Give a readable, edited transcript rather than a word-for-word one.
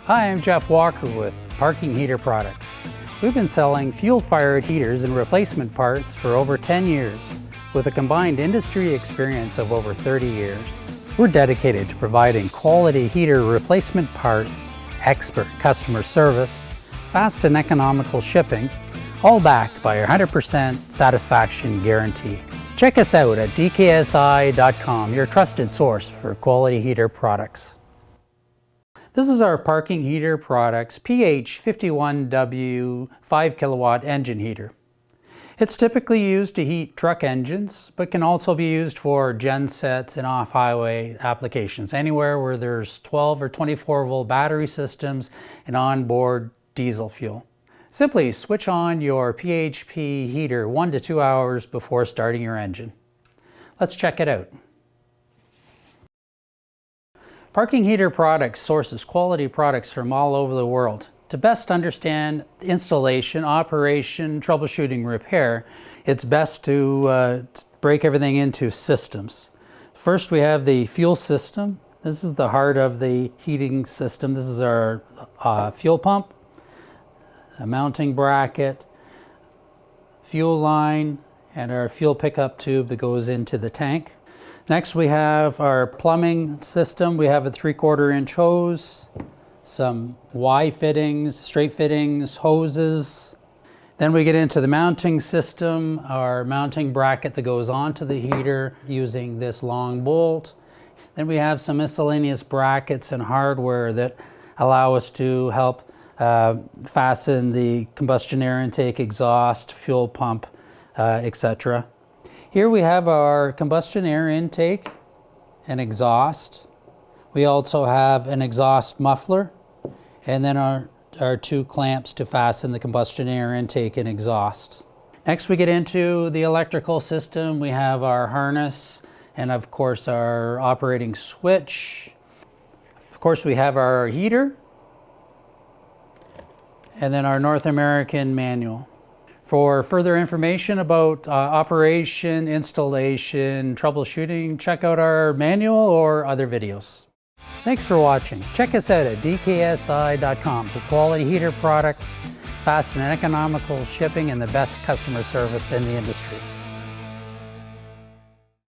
Hi, I'm Jeff Walker with Unpacking Heater Products. We've been selling fuel-fired heaters and replacement parts for over 10 years, with a combined industry experience of over 30 years. We're dedicated to providing quality heater replacement parts, expert customer service, fast and economical shipping, all backed by our 100% satisfaction guarantee. Check us out at dksi.com, your trusted source for quality heater products. This is our Unpacking Heater Products PH51W 5 kilowatt engine heater. It's typically used to heat truck engines, but can also be used for gensets and off-highway applications, anywhere where there's 12 or 24 volt battery systems and onboard diesel fuel. Simply switch on your PHP heater 1 to 2 hours before starting your engine. Let's check it out. Unpacking Heater Products sources quality products from all over the world. To best understand installation, operation, troubleshooting, repair, it's best to break everything into systems. First, we have the fuel system. This is the heart of the heating system. This is our fuel pump, a mounting bracket, fuel line, and our fuel pickup tube that goes into the tank. Next, we have our plumbing system. We have a 3/4 inch hose, some Y fittings, straight fittings, hoses. Then we get into the mounting system, our mounting bracket that goes onto the heater using this long bolt. Then we have some miscellaneous brackets and hardware that allow us to help fasten the combustion air intake, exhaust, fuel pump, etc. Here we have our combustion air intake and exhaust. We also have an exhaust muffler, and then our 2 clamps to fasten the combustion air intake and exhaust. Next, we get into the electrical system. We have our harness and of course our operating switch. Of course, we have our heater and then our North American manual. For further information about operation, installation, troubleshooting, check out our manual or other videos. Thanks for watching. Check us out at dksi.com for quality heater products, fast and economical shipping, and the best customer service in the industry.